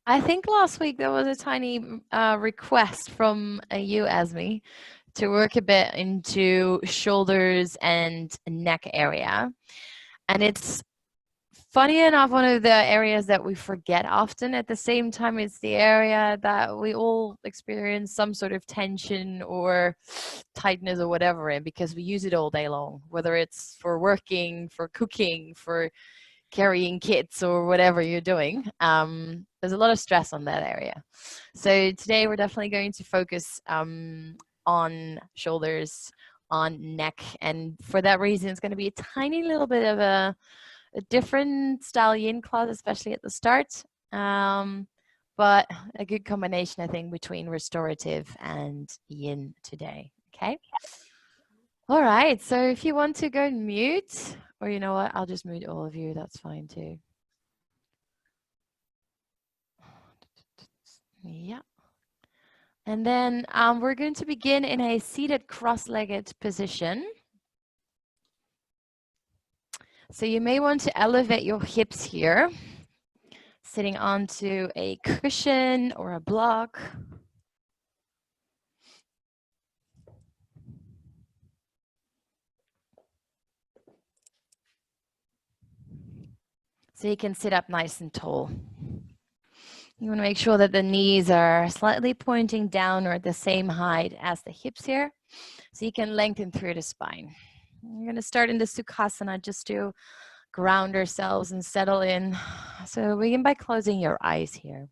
I think last week there was a tiny request from you, Esme, to work a bit into shoulders and neck area. And it's funny enough, one of the areas that we forget often. At the same time, it's the area that we all experience some sort of tension or tightness or whatever in, because we use it all day long, whether it's for working, for cooking, for carrying kids or whatever you're doing. There's a lot of stress on that area. So today we're definitely going to focus on shoulders, on neck, and for that reason, it's going to be a tiny little bit of a different style yin class, especially at the start. But a good combination, I think, between restorative and yin today. Okay. All right. So if you want to go mute, or you know what, I'll just mute all of you. That's fine too. Yeah. And then we're going to begin in a seated cross-legged position. So you may want to elevate your hips here, sitting onto a cushion or a block. So you can sit up nice and tall. You want to make sure that the knees are slightly pointing down or at the same height as the hips here, so you can lengthen through the spine. We're going to start in the Sukhasana just to ground ourselves and settle in. So begin by closing your eyes here.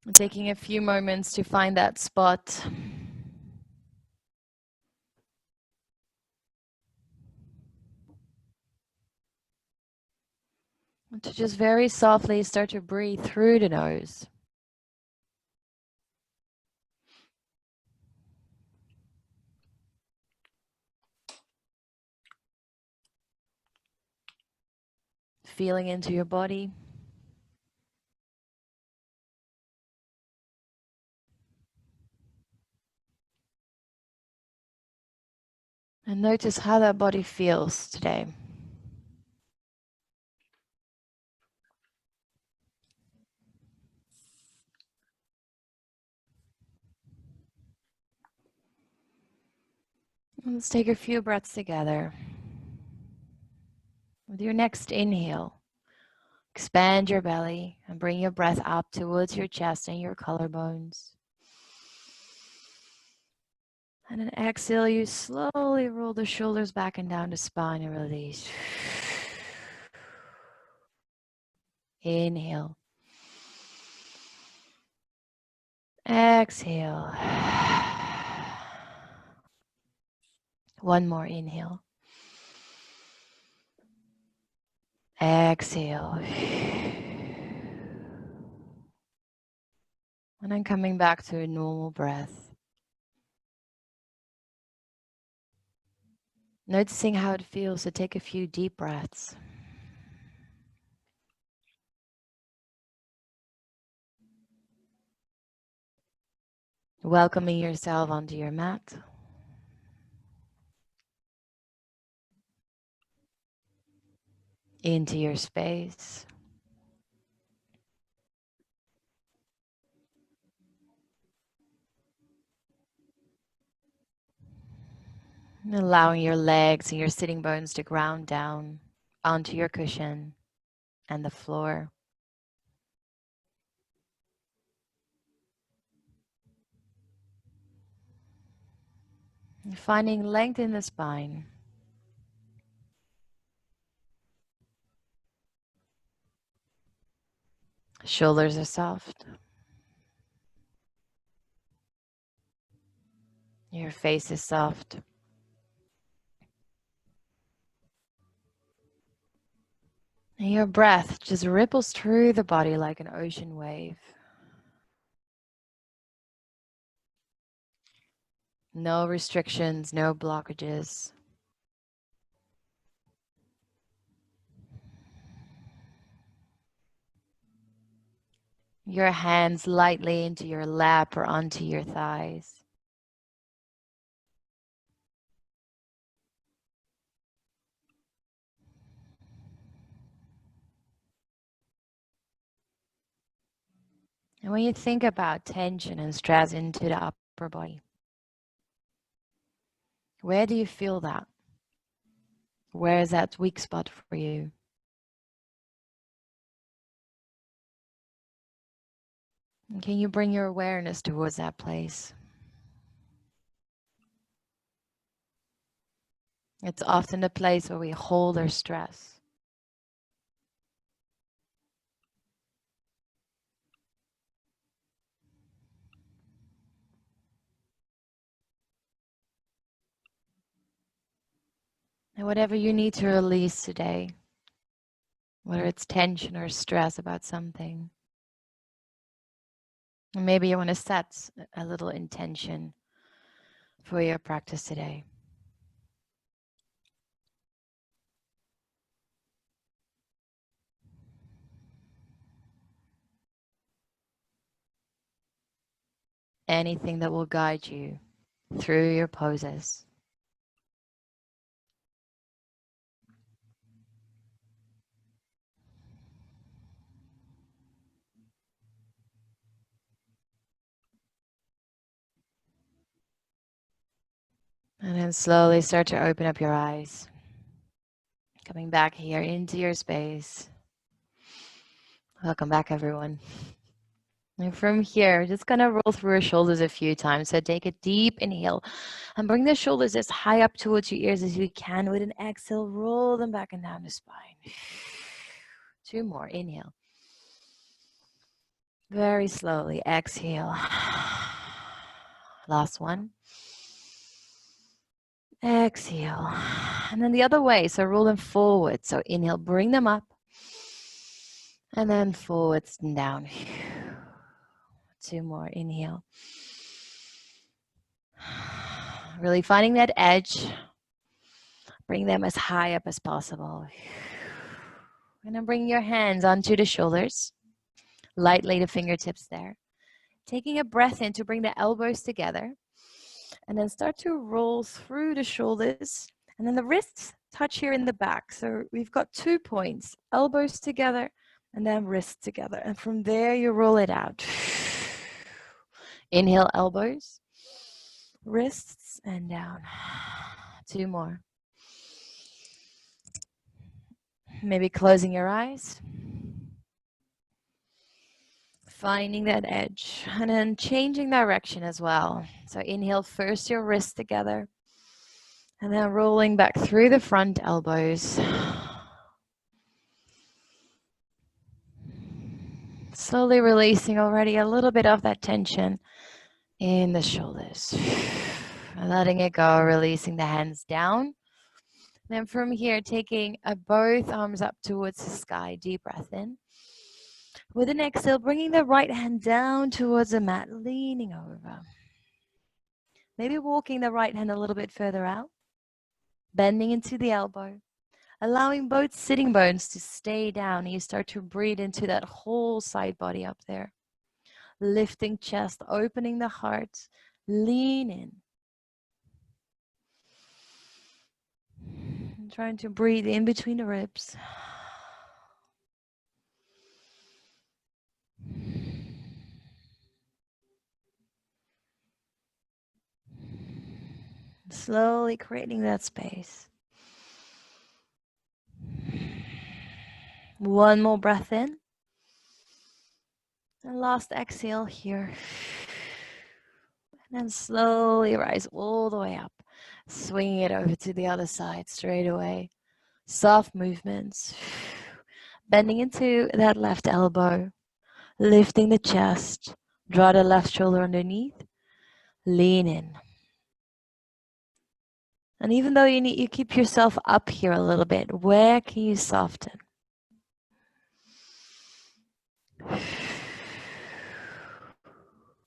And taking a few moments to find that spot. And to just very softly start to breathe through the nose. Feeling into your body. And notice how that body feels today. Let's take a few breaths together. With your next inhale, expand your belly and bring your breath up towards your chest and your collarbones. And then exhale, you slowly roll the shoulders back and down the spine and release. Inhale. Exhale. One more inhale. Exhale. And then coming back to a normal breath. Noticing how it feels to take a few deep breaths. Welcoming yourself onto your mat. Into your space. Allowing your legs and your sitting bones to ground down onto your cushion and the floor. Finding length in the spine. Shoulders are soft. Your face is soft. And your breath just ripples through the body like an ocean wave. No restrictions, no blockages. Your hands lightly into your lap or onto your thighs. And when you think about tension and stress into the upper body, where do you feel that? Where is that weak spot for you? And can you bring your awareness towards that place? It's often the place where we hold our stress. And whatever you need to release today, whether it's tension or stress about something, and maybe you want to set a little intention for your practice today. Anything that will guide you through your poses. And then slowly start to open up your eyes. Coming back here into your space. Welcome back, everyone. And from here, just gonna roll through your shoulders a few times. So take a deep inhale and bring the shoulders as high up towards your ears as you can. With an exhale, roll them back and down the spine. 2 more, inhale. Very slowly, exhale. Last one. Exhale. And then the other way, so roll them forward. So inhale, bring them up. And then forwards and down. 2 more, inhale. Really finding that edge. Bring them as high up as possible. And then bring your hands onto the shoulders. Lightly the fingertips there. Taking a breath in to bring the elbows together. And then start to roll through the shoulders. And then the wrists touch here in the back. So we've got 2 points. Elbows together and then wrists together. And from there you roll it out. Inhale, elbows. Wrists and down. 2 more. Maybe closing your eyes. Finding that edge and then changing direction as well. So inhale first your wrists together and then rolling back through the front elbows. Slowly releasing already a little bit of that tension in the shoulders. Letting it go, releasing the hands down. Then from here, taking both arms up towards the sky. Deep breath in. With an exhale, bringing the right hand down towards the mat, leaning over. Maybe walking the right hand a little bit further out. Bending into the elbow. Allowing both sitting bones to stay down. You start to breathe into that whole side body up there. Lifting chest, opening the heart. Lean in. And trying to breathe in between the ribs. Slowly creating that space. One more breath in. And last exhale here. And then slowly rise all the way up. Swinging it over to the other side straight away. Soft movements. Bending into that left elbow. Lifting the chest. Draw the left shoulder underneath. Lean in. And even though you keep yourself up here a little bit, where can you soften?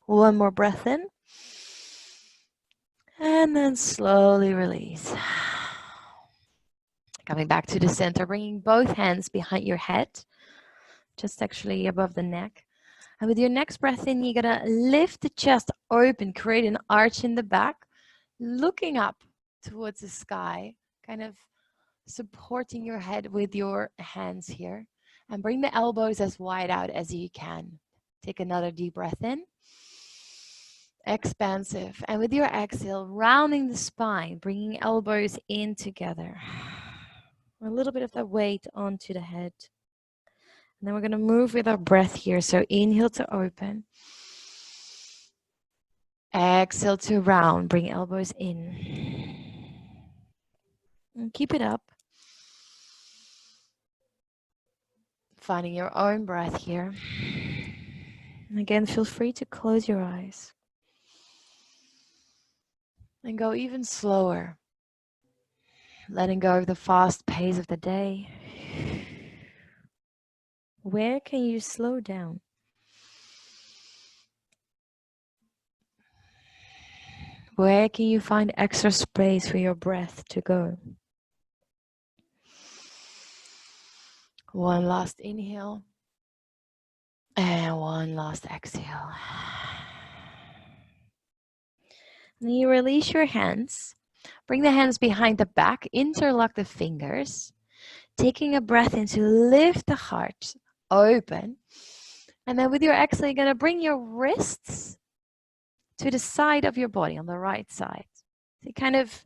One more breath in. And then slowly release. Coming back to the center, bringing both hands behind your head, just actually above the neck. And with your next breath in, you're gonna lift the chest open, create an arch in the back, looking up towards the sky, kind of supporting your head with your hands here. And bring the elbows as wide out as you can. Take another deep breath in. Expansive. And with your exhale, rounding the spine, bringing elbows in together. A little bit of that weight onto the head. And then we're going to move with our breath here. So inhale to open. Exhale to round. Bring elbows in. And keep it up. Finding your own breath here. And again, feel free to close your eyes. And go even slower. Letting go of the fast pace of the day. Where can you slow down? Where can you find extra space for your breath to go? One last inhale. And one last exhale. Then you release your hands. Bring the hands behind the back. Interlock the fingers. Taking a breath in to lift the heart open. And then with your exhale, you're going to bring your wrists to the side of your body on the right side. So you kind of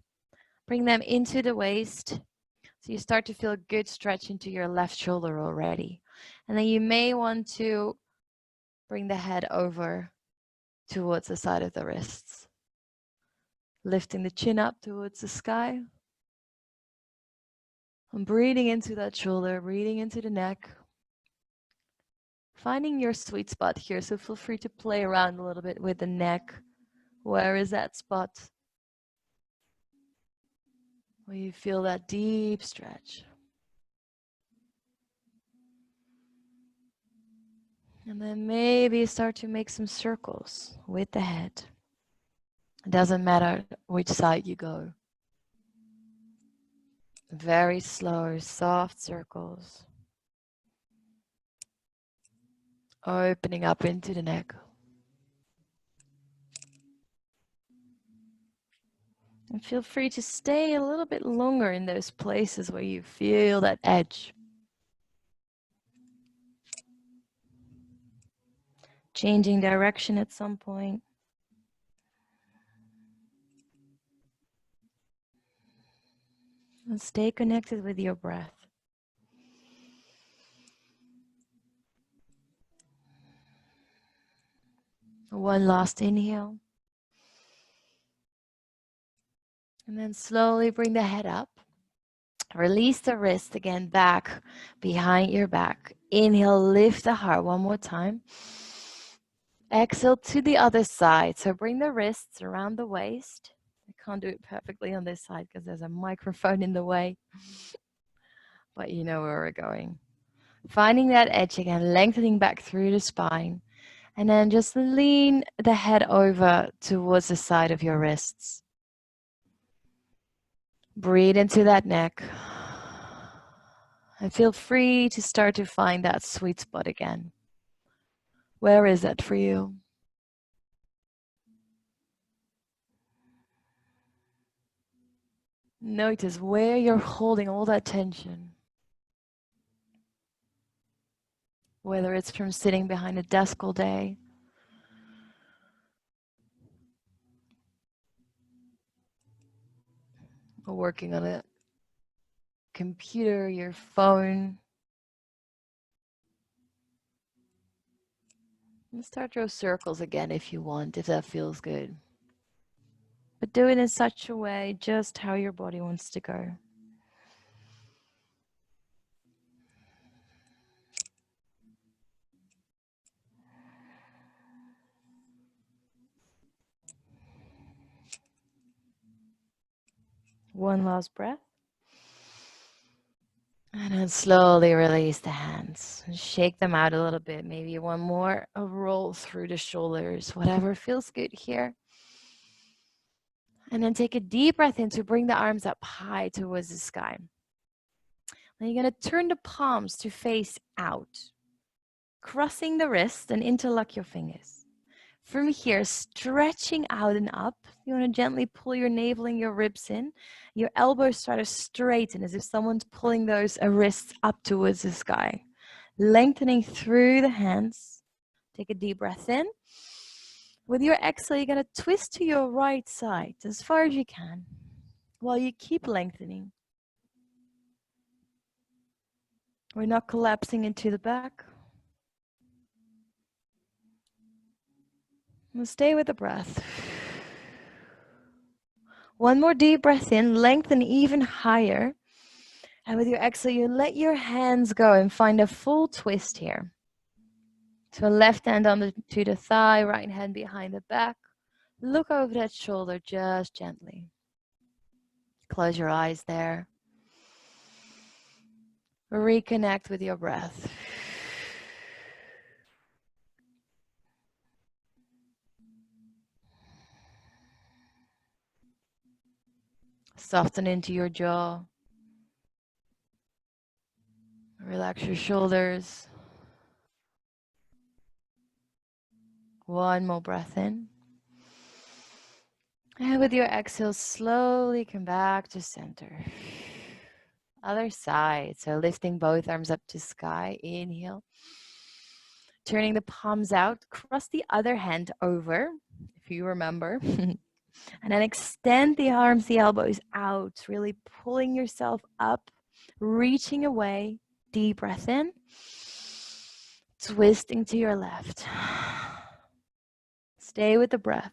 bring them into the waist. So you start to feel a good stretch into your left shoulder already. And then you may want to bring the head over towards the side of the wrists. Lifting the chin up towards the sky. And breathing into that shoulder, breathing into the neck. Finding your sweet spot here. So feel free to play around a little bit with the neck. Where is that spot? Where you feel that deep stretch. And then maybe start to make some circles with the head. It doesn't matter which side you go. Very slow, soft circles. Opening up into the neck. And feel free to stay a little bit longer in those places where you feel that edge. Changing direction at some point. And stay connected with your breath. One last inhale. And then slowly bring the head up. Release the wrist again back behind your back. Inhale, lift the heart one more time. Exhale to the other side. So bring the wrists around the waist. I can't do it perfectly on this side because there's a microphone in the way. But you know where we're going. Finding that edge again, lengthening back through the spine. And then just lean the head over towards the side of your wrists. Breathe into that neck. And feel free to start to find that sweet spot again. Where is that for you? Notice where you're holding all that tension. Whether it's from sitting behind a desk all day, or working on a computer, your phone. And start your circles again if you want, if that feels good. But do it in such a way, just how your body wants to go. One last breath. And then slowly release the hands. Shake them out a little bit. Maybe one more. A roll through the shoulders. Whatever feels good here. And then take a deep breath in to bring the arms up high towards the sky. Then you're going to turn the palms to face out. Crossing the wrist and interlock your fingers. From here, stretching out and up. You want to gently pull your navel and your ribs in. Your elbows start to straighten as if someone's pulling those wrists up towards the sky. Lengthening through the hands. Take a deep breath in. With your exhale, you're going to twist to your right side as far as you can while you keep lengthening. We're not collapsing into the back. We'll stay with the breath. One more deep breath in, lengthen even higher. And with your exhale, you let your hands go and find a full twist here. So left hand to the thigh, right hand behind the back. Look over that shoulder just gently. Close your eyes there. Reconnect with your breath. Soften into your jaw. Relax your shoulders. One more breath in. And with your exhale, slowly come back to center. Other side. So lifting both arms up to sky. Inhale. Turning the palms out. Cross the other hand over, if you remember. And then extend the arms, the elbows out. Really pulling yourself up. Reaching away. Deep breath in. Twisting to your left. Stay with the breath.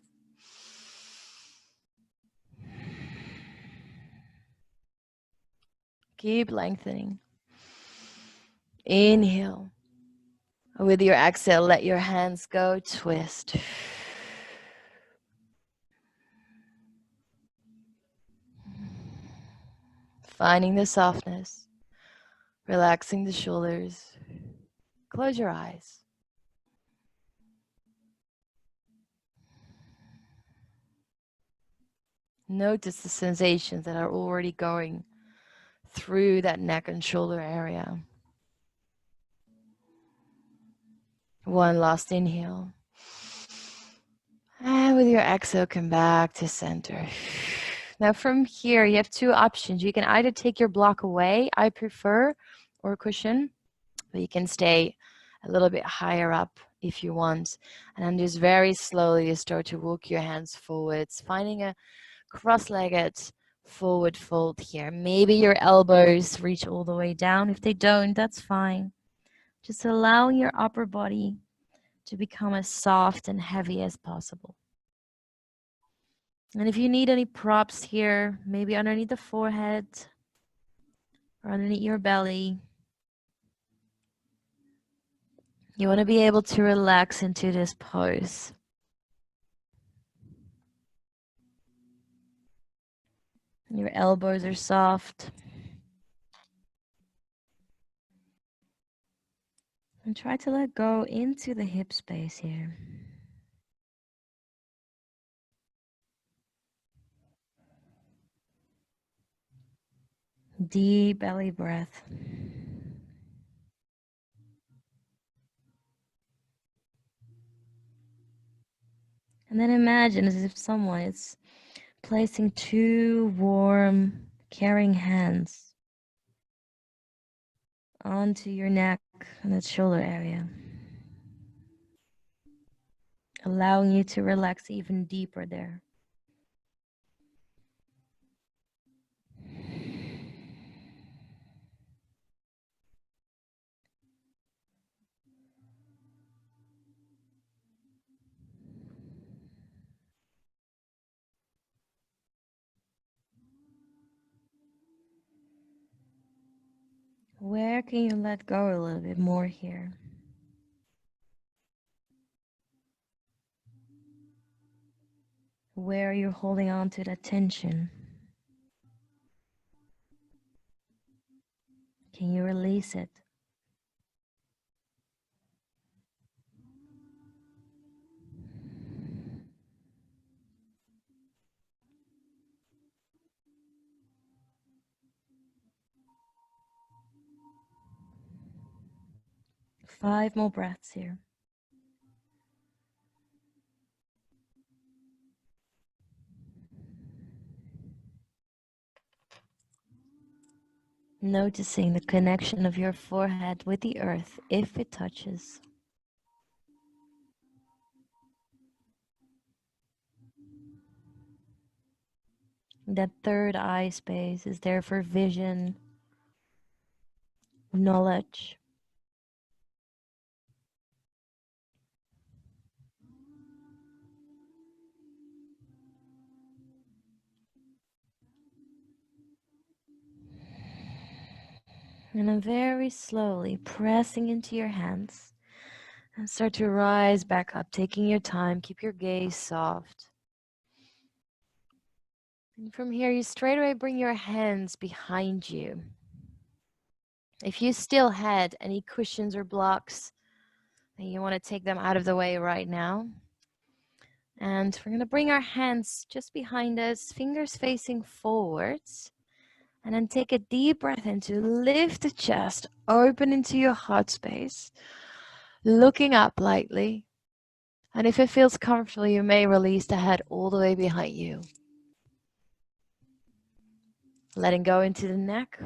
Keep lengthening. Inhale. With your exhale, let your hands go. Twist. Finding the softness. Relaxing the shoulders. Close your eyes. Notice the sensations that are already going through that neck and shoulder area. One last inhale. And with your exhale, come back to center. Now from here, you have two options. You can either take your block away, I prefer, or cushion, but you can stay a little bit higher up if you want. And then just very slowly you start to walk your hands forwards, finding a cross-legged forward fold here. Maybe your elbows reach all the way down. If they don't, that's fine. Just allowing your upper body to become as soft and heavy as possible. And if you need any props here, maybe underneath the forehead or underneath your belly, you want to be able to relax into this pose. Your elbows are soft. And try to let go into the hip space here. Deep belly breath. And then imagine as if someone is placing two warm, caring hands onto your neck and that shoulder area, allowing you to relax even deeper there. Where can you let go a little bit more here? Where are you holding on to that tension? Can you release it? Five more breaths here. Noticing the connection of your forehead with the earth if it touches. That third eye space is there for vision, knowledge. And then very slowly pressing into your hands and start to rise back up, taking your time. Keep your gaze soft. And from here, you straight away bring your hands behind you. If you still had any cushions or blocks, then you want to take them out of the way right now. And we're going to bring our hands just behind us, fingers facing forwards. And then take a deep breath in to lift the chest, open into your heart space, looking up lightly. And if it feels comfortable, you may release the head all the way behind you. Letting go into the neck.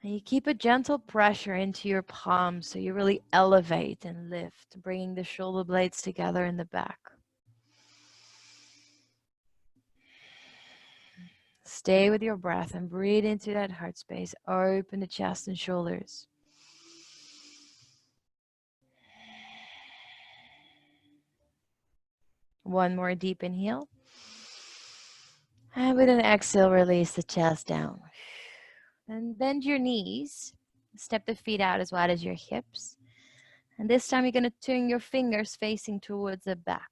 And you keep a gentle pressure into your palms so you really elevate and lift, bringing the shoulder blades together in the back. Stay with your breath and breathe into that heart space. Open the chest and shoulders. One more deep inhale. And with an exhale, release the chest down. And bend your knees. Step the feet out as wide as your hips. And this time you're going to turn your fingers facing towards the back.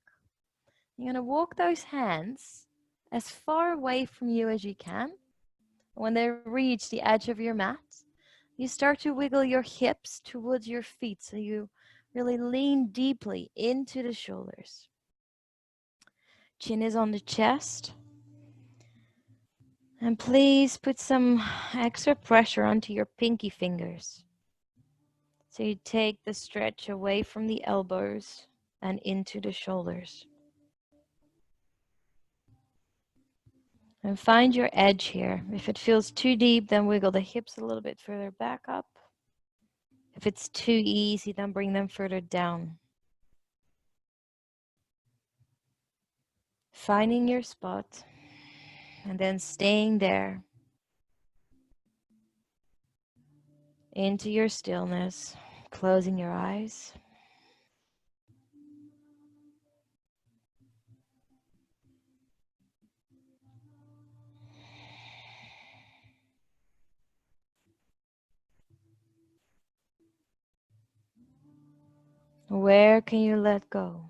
You're going to walk those hands as far away from you as you can. When they reach the edge of your mat, you start to wiggle your hips towards your feet so you really lean deeply into the shoulders. Chin is on the chest. And please put some extra pressure onto your pinky fingers. So you take the stretch away from the elbows and into the shoulders. And find your edge here. If it feels too deep, then wiggle the hips a little bit further back up. If it's too easy, then bring them further down. Finding your spot and then staying there into your stillness, closing your eyes. Where can you let go?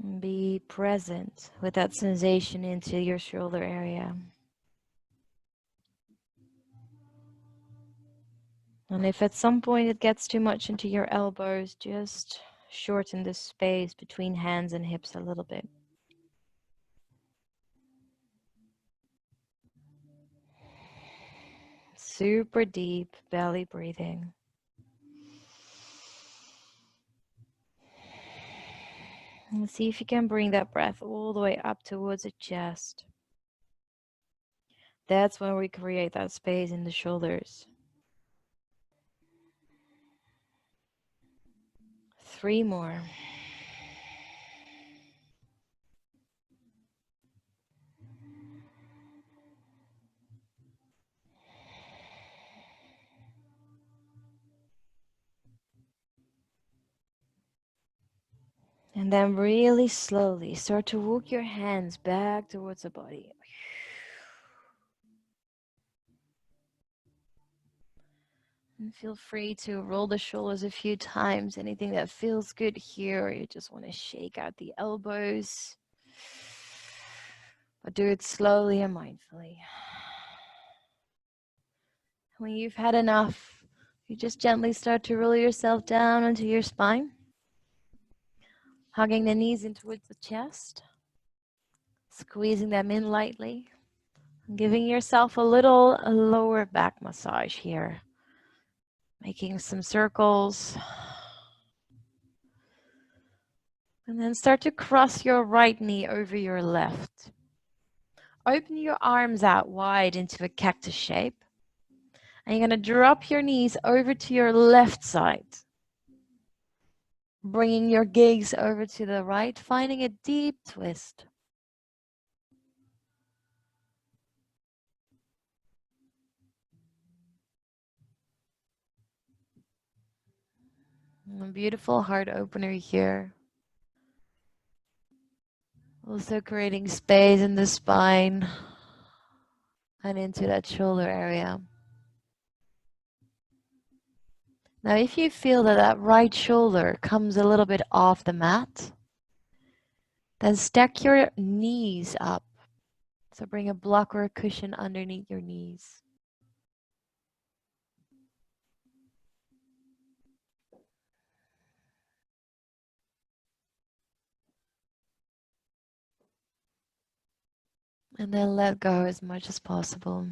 And be present with that sensation into your shoulder area. And if at some point it gets too much into your elbows, just shorten the space between hands and hips a little bit. Super deep belly breathing. And see if you can bring that breath all the way up towards the chest. That's when we create that space in the shoulders. 3 more. And then really slowly start to walk your hands back towards the body. And feel free to roll the shoulders a few times. Anything that feels good here, or you just want to shake out the elbows. But do it slowly and mindfully. When you've had enough, you just gently start to roll yourself down onto your spine. Hugging the knees in towards the chest. Squeezing them in lightly. Giving yourself a little lower back massage here. Making some circles. And then start to cross your right knee over your left. Open your arms out wide into a cactus shape. And you're going to drop your knees over to your left side. Bringing your gaze over to the right, finding a deep twist. A beautiful heart opener here. Also creating space in the spine and into that shoulder area. Now, if you feel that that right shoulder comes a little bit off the mat, then stack your knees up. So bring a block or a cushion underneath your knees. And then let go as much as possible.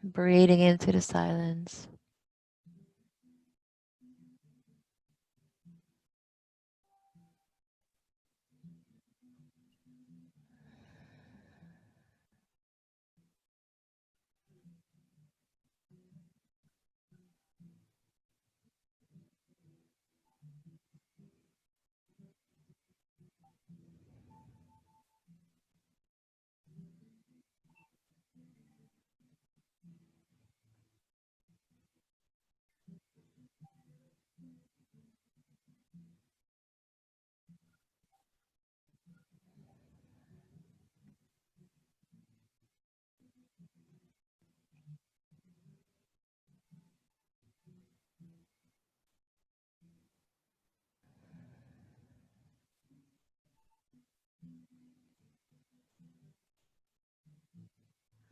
Breathing into the silence.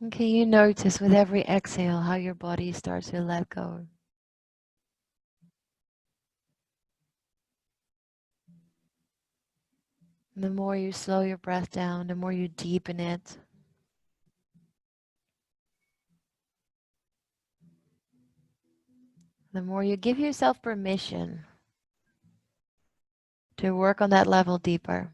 And can you notice with every exhale how your body starts to let go? The more you slow your breath down, the more you deepen it. The more you give yourself permission to work on that level deeper.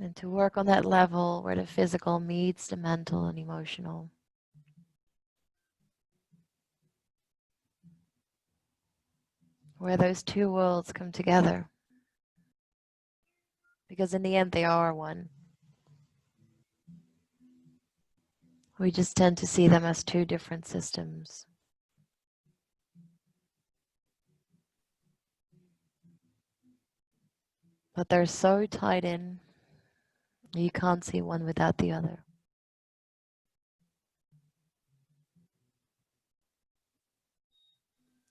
And to work on that level where the physical meets the mental and emotional. Where those two worlds come together. Because in the end, they are one. We just tend to see them as two different systems. But they're so tied in, you can't see one without the other.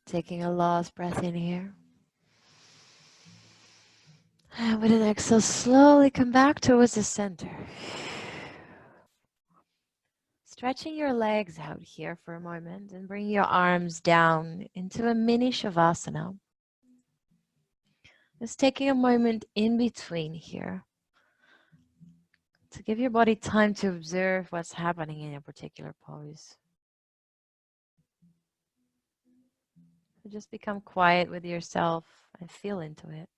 Taking a last breath in here. And with an exhale, slowly come back towards the center. Stretching your legs out here for a moment and bring your arms down into a mini Shavasana. Just taking a moment in between here to give your body time to observe what's happening in a particular pose. So just become quiet with yourself and feel into it.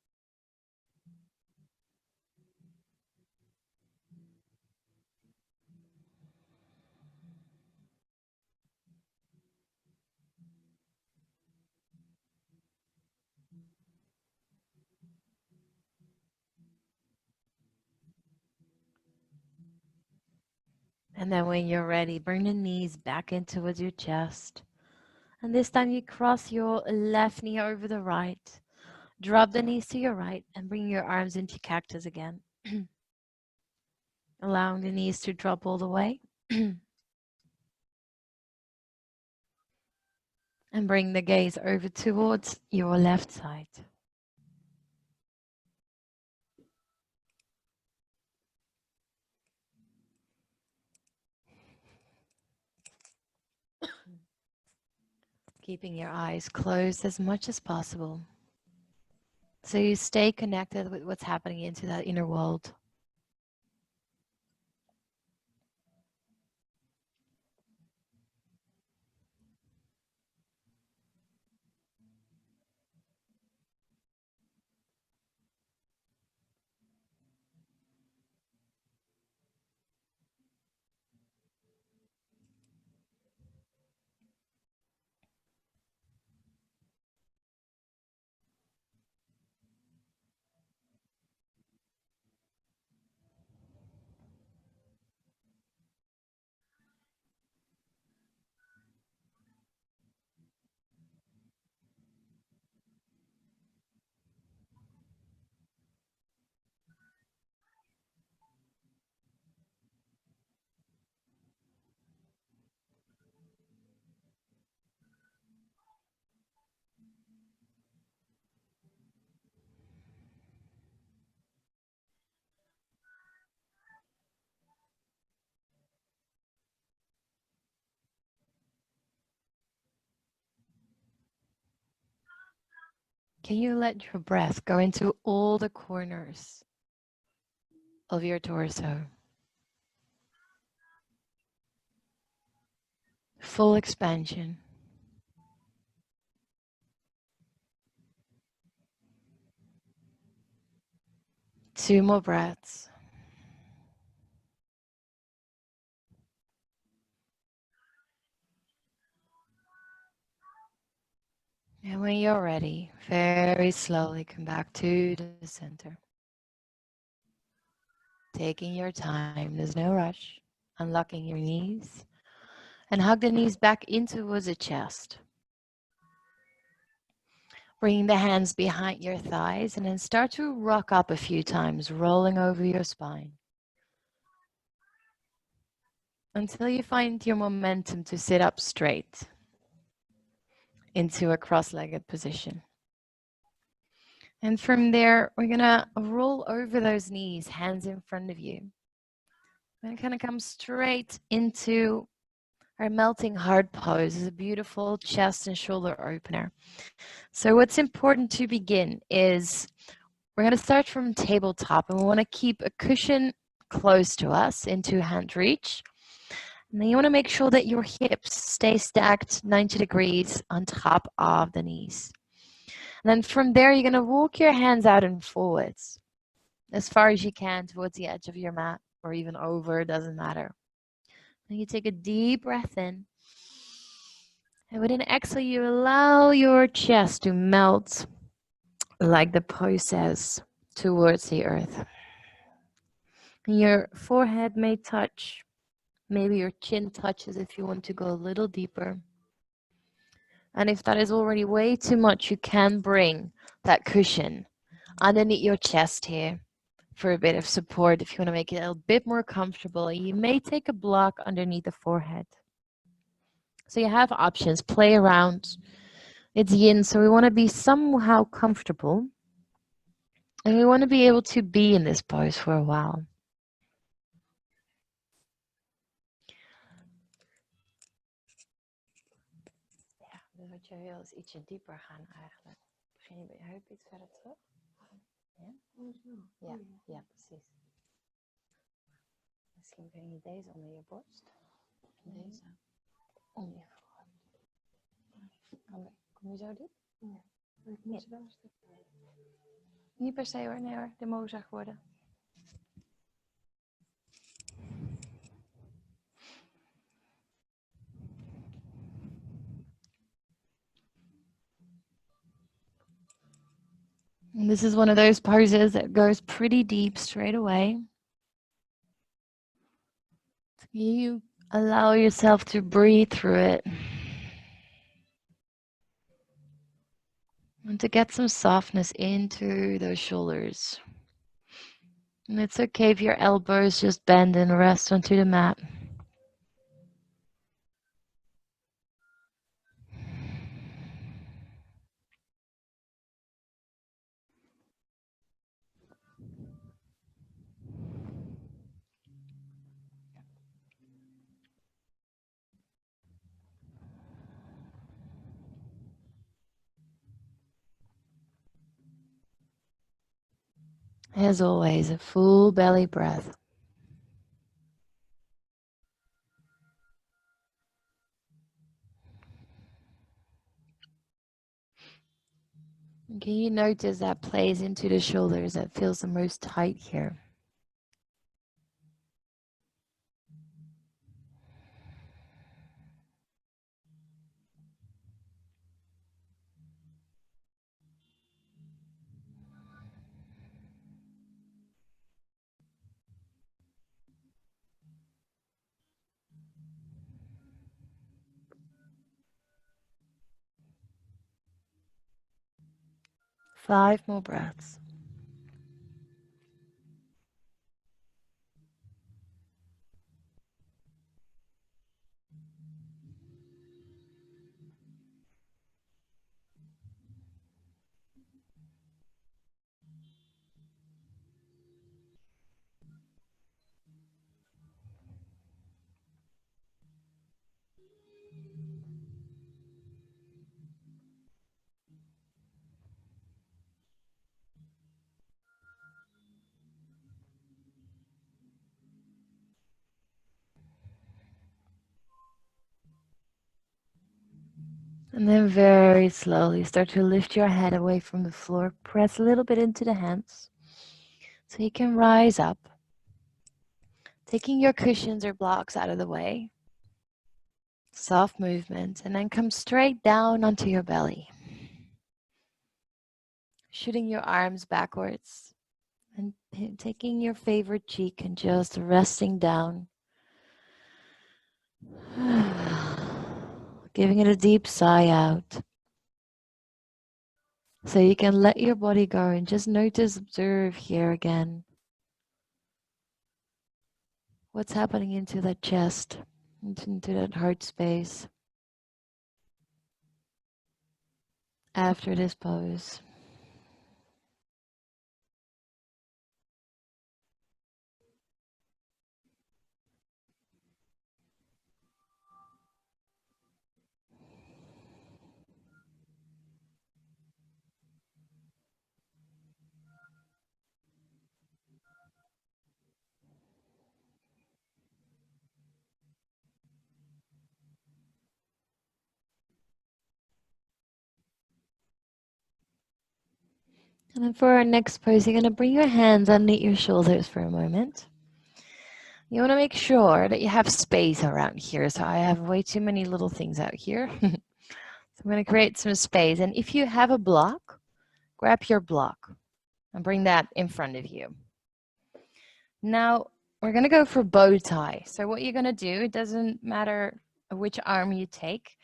And then when you're ready, bring the knees back in towards your chest. And this time you cross your left knee over the right. Drop the knees to your right and bring your arms into cactus again. Allowing the knees to drop all the way. And bring the gaze over towards your left side. Keeping your eyes closed as much as possible. So you stay connected with what's happening into that inner world. Can you let your breath go into all the corners of your torso? Full expansion. Two more breaths. And when you're ready, very slowly come back to the center. Taking your time, there's no rush. Unlocking your knees and hug the knees back in towards the chest. Bringing the hands behind your thighs and then start to rock up a few times, rolling over your spine. Until you find your momentum to sit up straight into a cross-legged position. And from there, we're gonna roll over those knees, hands in front of you. And kind of come straight into our melting heart pose. Is a beautiful chest and shoulder opener. So what's important to begin is we're gonna start from tabletop, and we wanna keep a cushion close to us into hand reach. And then you wanna make sure that your hips stay stacked 90 degrees on top of the knees. And then from there, you're gonna walk your hands out and forwards as far as you can towards the edge of your mat or even over, doesn't matter. Then you take a deep breath in. And with an exhale, you allow your chest to melt like the pose says towards the earth. Your forehead may touch, maybe your chin touches if you want to go a little deeper. And if that is already way too much, you can bring that cushion underneath your chest here for a bit of support if you want to make it a little bit more comfortable. You may take a block underneath the forehead. So you have options, play around. It's yin, so we want to be somehow comfortable. And we want to be able to be in this pose for a while. Ja, dus wat je wil is ietsje dieper gaan eigenlijk. Begin je bij je heup iets verder terug. Ja? Ja, ja, precies. Misschien breng je deze onder je borst. Deze onder je voorhoofd. Kom je zo diep? Ja. Ik moet ze wel een stuk. Niet per se hoor, nee hoor. Dit mogen zacht worden. And this is one of those poses that goes pretty deep straight away. You allow yourself to breathe through it. And to get some softness into those shoulders. And it's okay if your elbows just bend and rest onto the mat. As always, a full belly breath. Can you notice that plays into the shoulders, that feels the most tight here? Five more breaths. And then very slowly start to lift your head away from the floor. Press a little bit into the hands so you can rise up, taking your cushions or blocks out of the way. Soft movement, and then come straight down onto your belly. Shooting your arms backwards and taking your favorite cheek and just resting down. Giving it a deep sigh out. So you can let your body go and just notice, observe here again. What's happening into that chest, into that heart space after this pose. And then for our next pose, you're going to bring your hands underneath your shoulders for a moment. You want to make sure that you have space around here. So I have way too many little things out here. So I'm going to create some space. And if you have a block, grab your block and bring that in front of you. Now, we're going to go for bow tie. So what you're going to do, it doesn't matter which arm you take.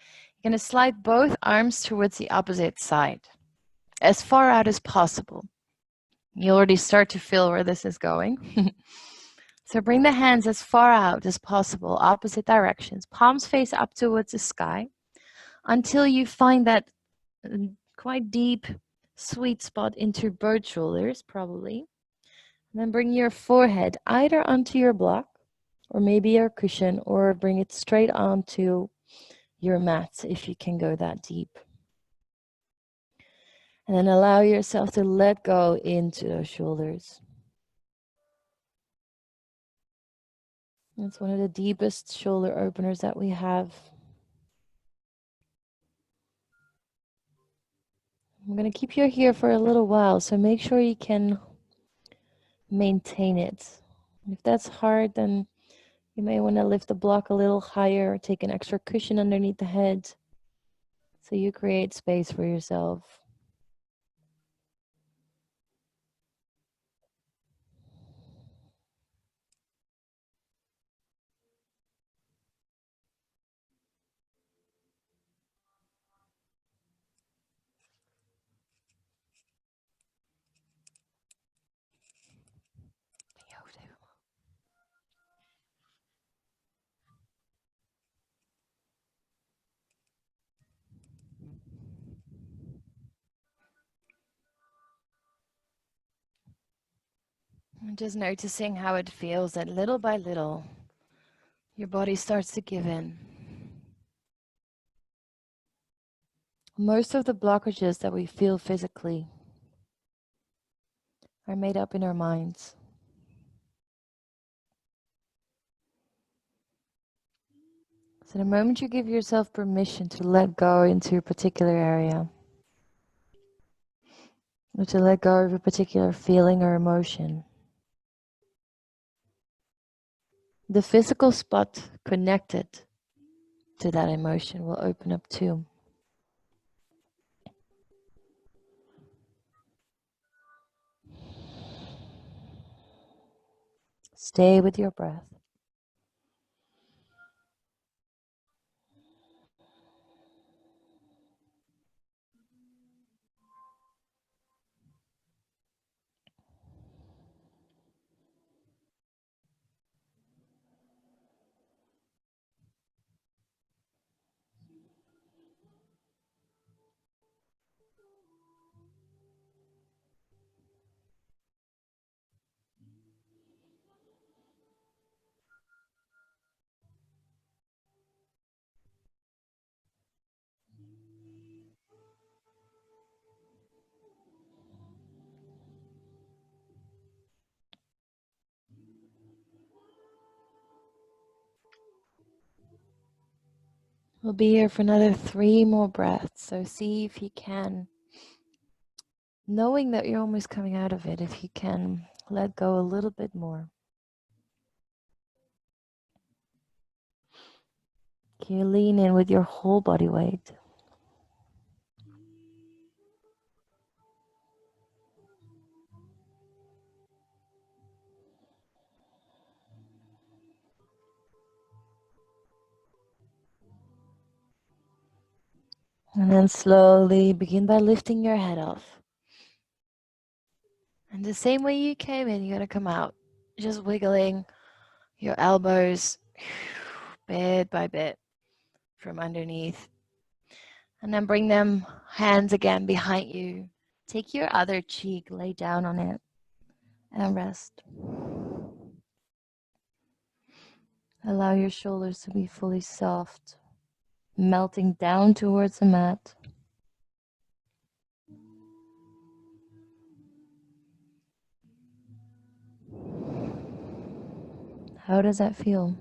You're going to slide both arms towards the opposite side, as far out as possible. You already start to feel where this is going. So bring the hands as far out as possible, opposite directions. Palms face up towards the sky until you find that quite deep, sweet spot into bird shoulders, probably. And then bring your forehead either onto your block or maybe your cushion, or bring it straight onto your mat if you can go that deep. And then allow yourself to let go into those shoulders. It's one of the deepest shoulder openers that we have. I'm going to keep you here for a little while, so make sure you can maintain it. If that's hard, then you may want to lift the block a little higher, or take an extra cushion underneath the head so you create space for yourself. I'm just noticing how it feels that little by little, your body starts to give in. Most of the blockages that we feel physically are made up in our minds. So the moment you give yourself permission to let go into a particular area, or to let go of a particular feeling or emotion, the physical spot connected to that emotion will open up too. Stay with your breath. We'll be here for another 3 more breaths. So see if you can, knowing that you're almost coming out of it, if you can let go a little bit more. Can you lean in with your whole body weight? And then slowly begin by lifting your head off. And the same way you came in, you're going to come out. Just wiggling your elbows bit by bit from underneath. And then bring them hands again behind you. Take your other cheek, lay down on it, and rest. Allow your shoulders to be fully soft, melting down towards the mat. How does that feel?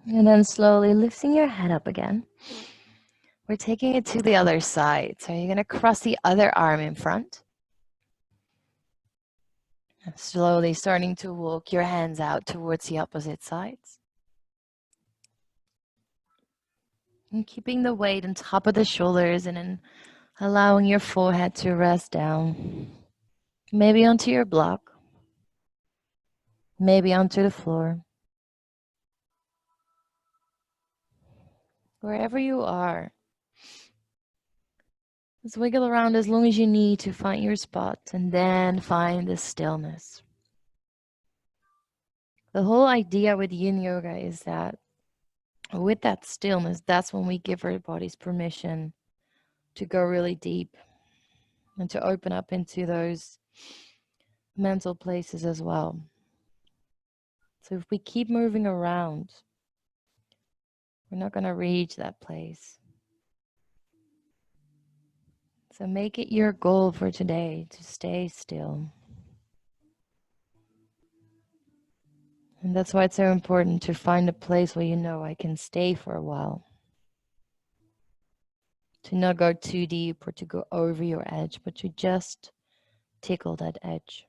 And then slowly lifting your head up again. We're taking it to the other side. So you're going to cross the other arm in front. And slowly starting to walk your hands out towards the opposite sides. And keeping the weight on top of the shoulders and then allowing your forehead to rest down. Maybe onto your block. Maybe onto the floor. Wherever you are. Just wiggle around as long as you need to find your spot and then find the stillness. The whole idea with yin yoga is that with that stillness, that's when we give our bodies permission to go really deep and to open up into those mental places as well. So if we keep moving around, we're not going to reach that place. So make it your goal for today to stay still. And that's why it's so important to find a place where you know I can stay for a while. To not go too deep or to go over your edge, but to just tickle that edge.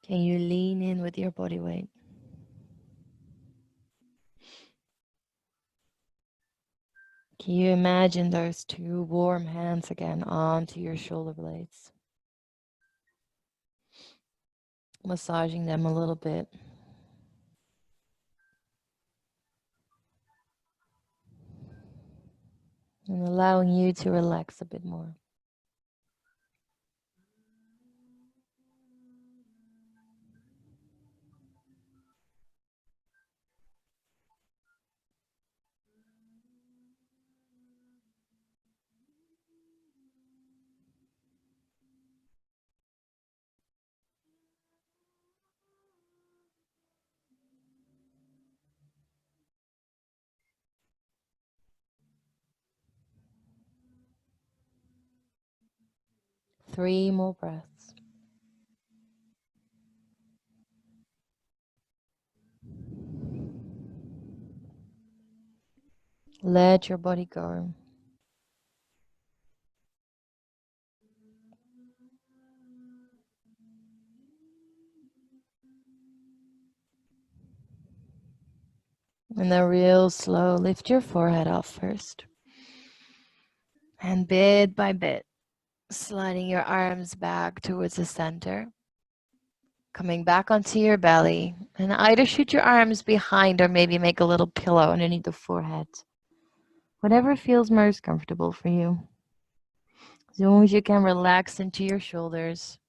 Can you lean in with your body weight? Can you imagine those two warm hands again onto your shoulder blades? Massaging them a little bit. And allowing you to relax a bit more. Three more breaths. Let your body go. And then real slow, lift your forehead off first. And bit by bit, sliding your arms back towards the center. Coming back onto your belly. And either shoot your arms behind or maybe make a little pillow underneath the forehead. Whatever feels most comfortable for you. As long as you can relax into your shoulders.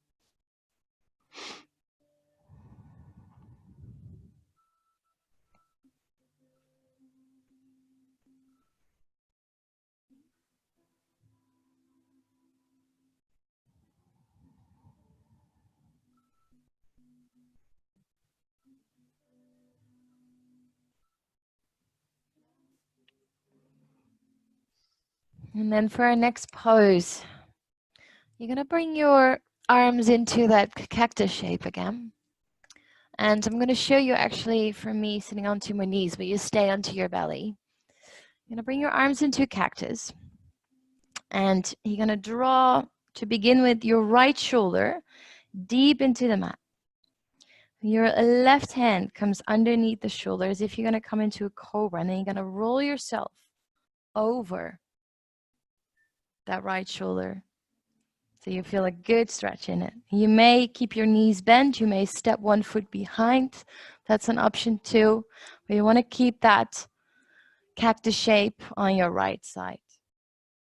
And then for our next pose, you're going to bring your arms into that cactus shape again. And I'm going to show you actually for me sitting onto my knees, but you stay onto your belly. You're going to bring your arms into a cactus. And you're going to draw, to begin with, your right shoulder deep into the mat. Your left hand comes underneath the shoulder as if you're going to come into a cobra. And then you're going to roll yourself over that right shoulder. So you feel a good stretch in it. You may keep your knees bent. You may step one foot behind. That's an option too. But you want to keep that cactus shape on your right side.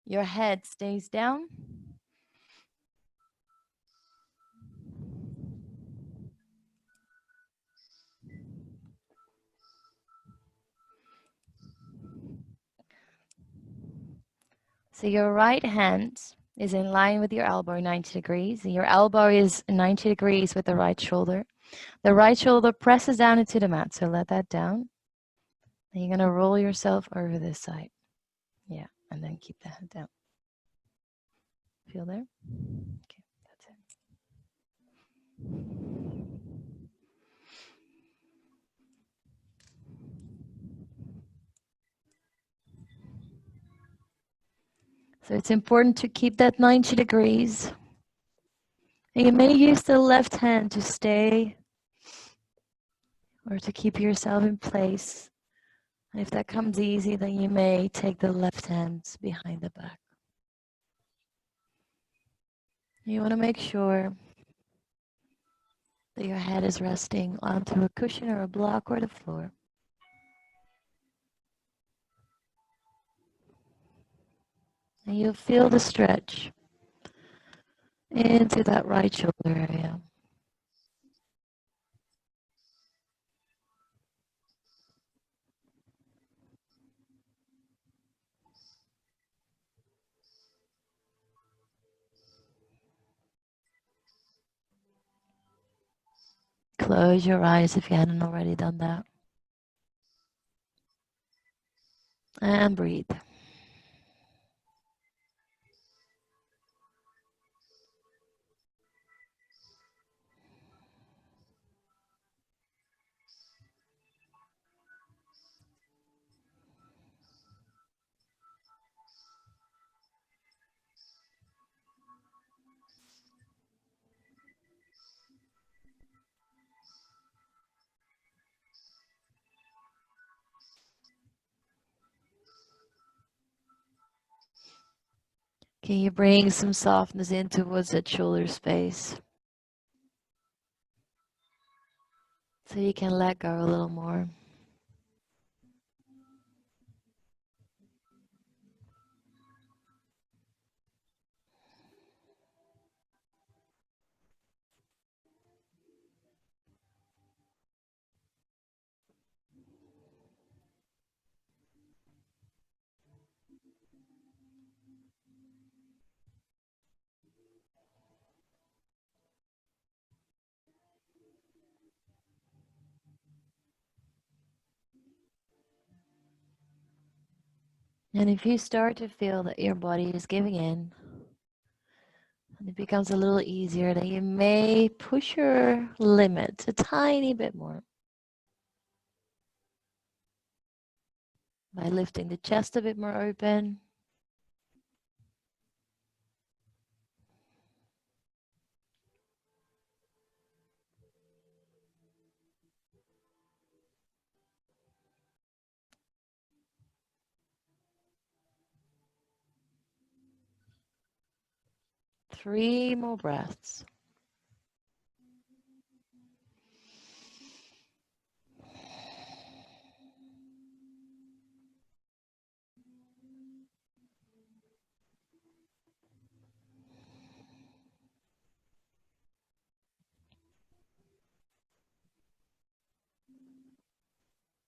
Your head stays down. So your right hand is in line with your elbow 90 degrees. And your elbow is 90 degrees with the right shoulder. The right shoulder presses down into the mat. So let that down. And you're going to roll yourself over this side. Yeah, and then keep the head down. Feel there? Okay, that's it. So it's important to keep that 90 degrees. And you may use the left hand to stay or to keep yourself in place. And if that comes easy, then you may take the left hand behind the back. You want to make sure that your head is resting onto a cushion or a block or the floor. And you'll feel the stretch into that right shoulder area. Close your eyes if you hadn't already done that. And breathe. Can you bring some softness in towards that shoulder space? So you can let go a little more. And if you start to feel that your body is giving in, and it becomes a little easier, then you may push your limit a tiny bit more by lifting the chest a bit more open. 3 more breaths.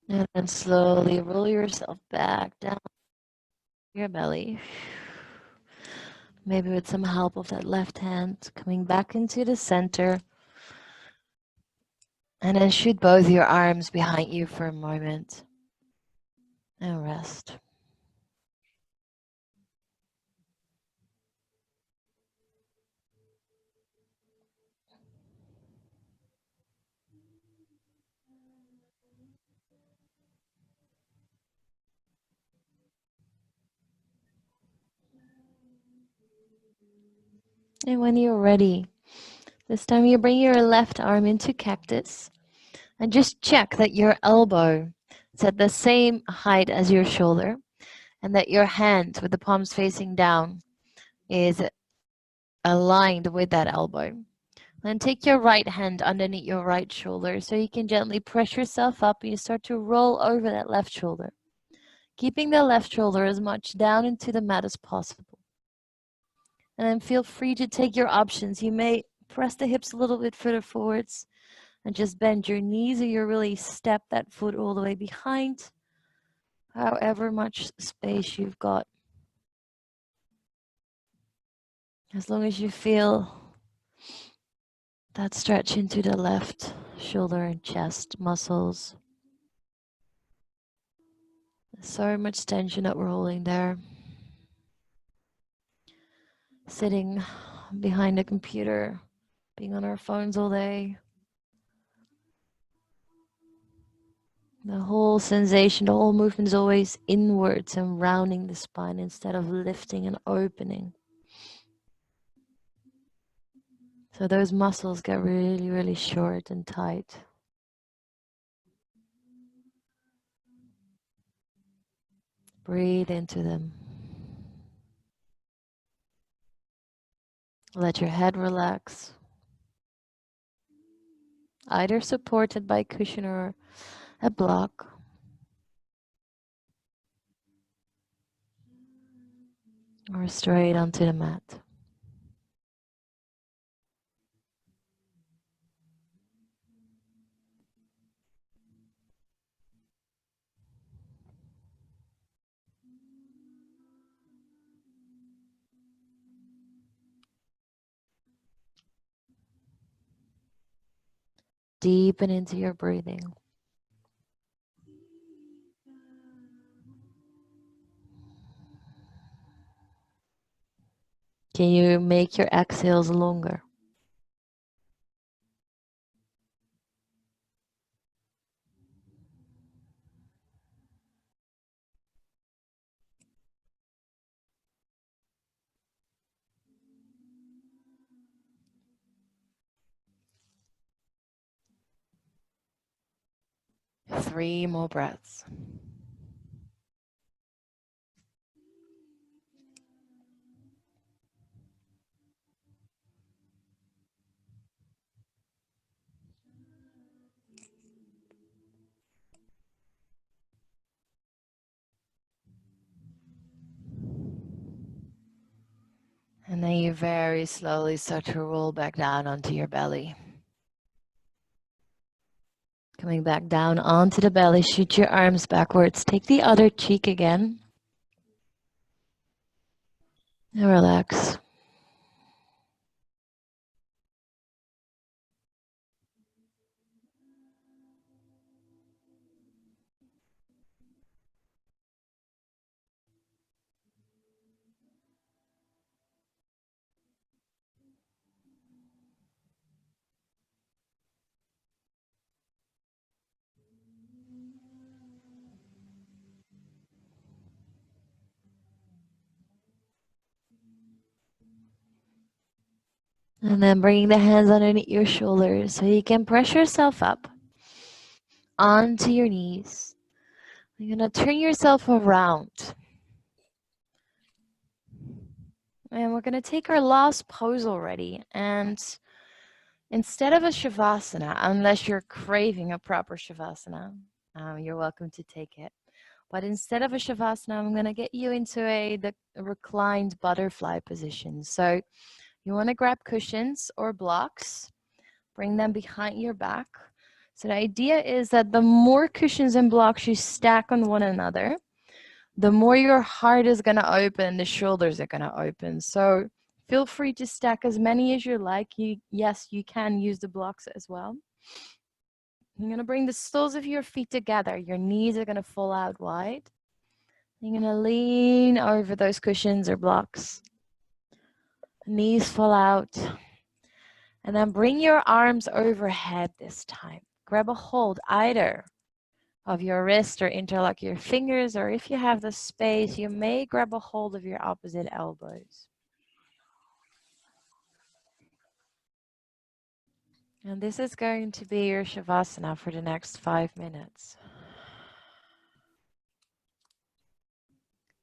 And then slowly roll yourself back down your belly. Maybe with some help of that left hand, coming back into the center. And then shoot both your arms behind you for a moment. And rest. And when you're ready, this time you bring your left arm into cactus and just check that your elbow is at the same height as your shoulder and that your hand with the palms facing down is aligned with that elbow. Then take your right hand underneath your right shoulder so you can gently press yourself up and you start to roll over that left shoulder, keeping the left shoulder as much down into the mat as possible. And then feel free to take your options. You may press the hips a little bit further forwards and just bend your knees, or you really step that foot all the way behind, however much space you've got. As long as you feel that stretch into the left shoulder and chest muscles. There's so much tension that we're holding there. Sitting behind a computer, being on our phones all day. The whole sensation, the whole movement is always inwards and rounding the spine instead of lifting and opening. So those muscles get really, really short and tight. Breathe into them. Let your head relax, either supported by a cushion or a block. Or straight onto the mat. Deepen into your breathing. Can you make your exhales longer? Three more breaths. And then you very slowly start to roll back down onto your belly. Coming back down onto the belly, shoot your arms backwards. Take the other cheek again. And relax. And then bringing the hands underneath your shoulders so you can press yourself up onto your knees. You're going to turn yourself around. And we're going to take our last pose already. And instead of a Shavasana, unless you're craving a proper Shavasana, you're welcome to take it. But instead of a Shavasana, I'm going to get you into the reclined butterfly position. So you want to grab cushions or blocks, bring them behind your back. So the idea is that the more cushions and blocks you stack on one another, the more your heart is going to open, the shoulders are going to open. So feel free to stack as many as you like. Yes, you can use the blocks as well. You're going to bring the soles of your feet together. Your knees are going to fall out wide. You're going to lean over those cushions or blocks. Knees fall out. And then bring your arms overhead this time. Grab a hold either of your wrist or interlock your fingers, or if you have the space, you may grab a hold of your opposite elbows. And this is going to be your Shavasana for the next 5 minutes.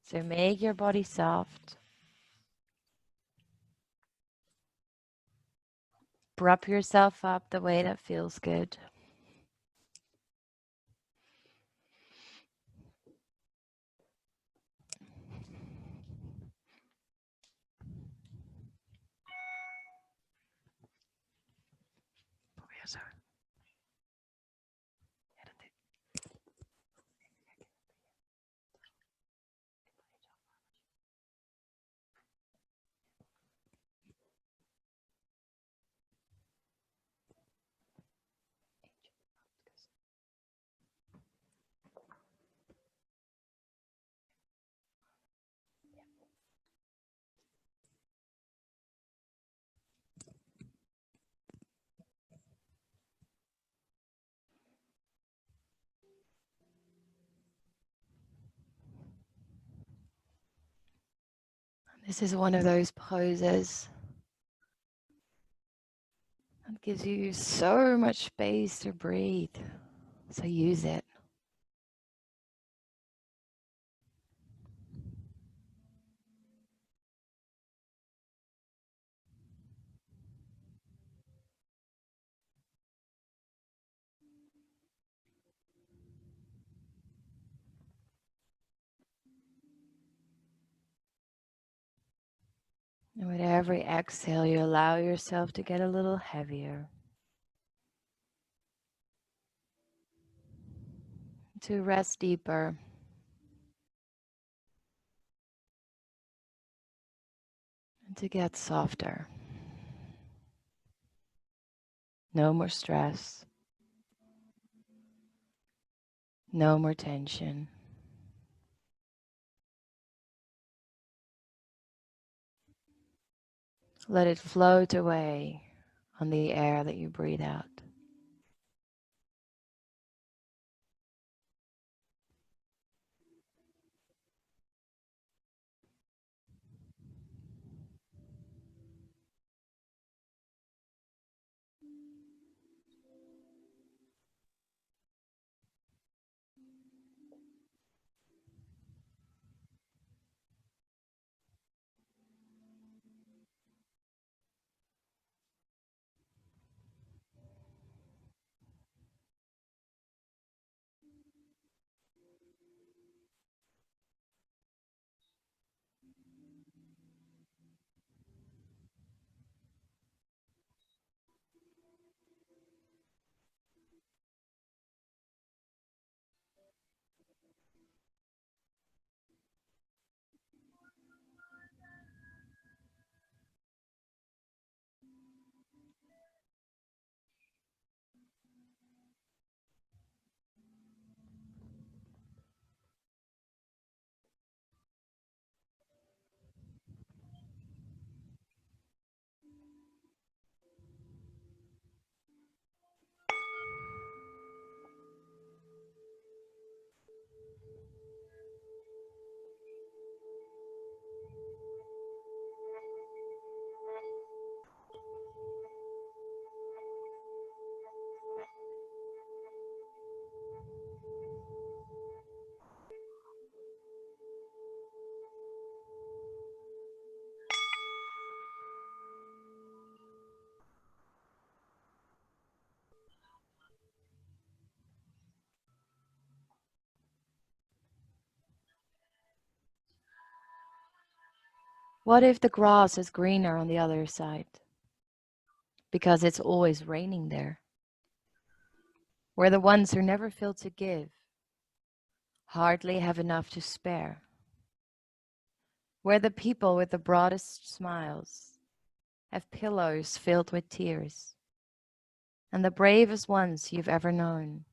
So make your body soft. Prop yourself up the way that feels good. This is one of those poses that gives you so much space to breathe. So use it. And with every exhale, you allow yourself to get a little heavier, to rest deeper, and to get softer. No more stress, no more tension. Let it float away on the air that you breathe out. What if the grass is greener on the other side? Because it's always raining there. Where the ones who never fail to give hardly have enough to spare. Where the people with the broadest smiles have pillows filled with tears. And the bravest ones you've ever known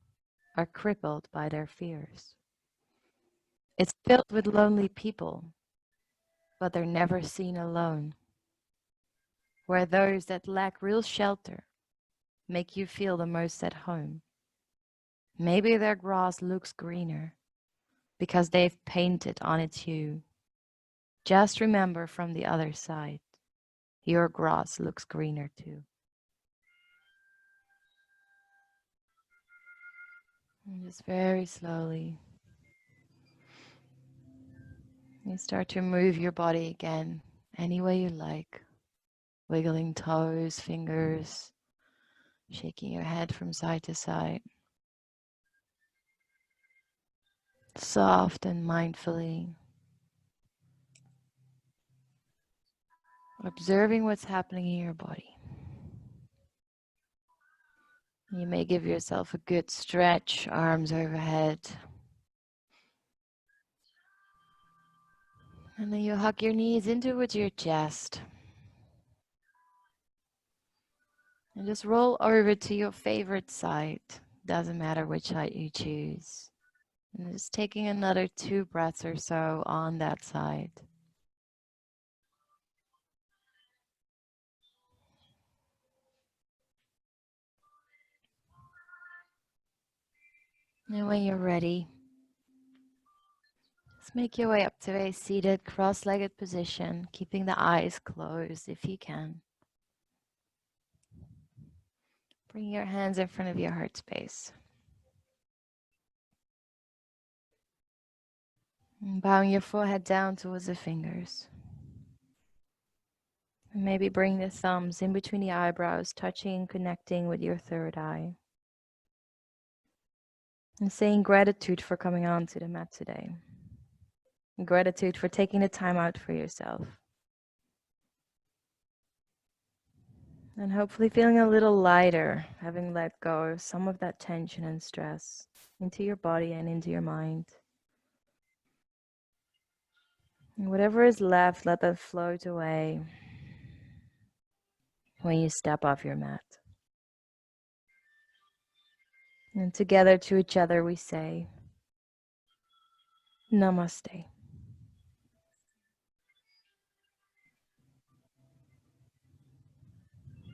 are crippled by their fears. It's filled with lonely people, but they're never seen alone. Where those that lack real shelter make you feel the most at home. Maybe their grass looks greener because they've painted on its hue. Just remember from the other side, your grass looks greener too. And just very slowly, you start to move your body again any way you like, wiggling toes, fingers, shaking your head from side to side. Soft and mindfully, observing what's happening in your body. You may give yourself a good stretch, arms overhead. And then you hug your knees into with your chest. And just roll over to your favorite side. Doesn't matter which side you choose. And just taking another 2 breaths or so on that side. And when you're ready, just make your way up to a seated, cross-legged position, keeping the eyes closed if you can. Bring your hands in front of your heart space. And bowing your forehead down towards the fingers. And maybe bring the thumbs in between the eyebrows, touching, connecting with your third eye. And saying gratitude for coming on to the mat today. And gratitude for taking the time out for yourself. And hopefully feeling a little lighter, having let go of some of that tension and stress into your body and into your mind. And whatever is left, let that float away when you step off your mat. And together to each other we say, Namaste.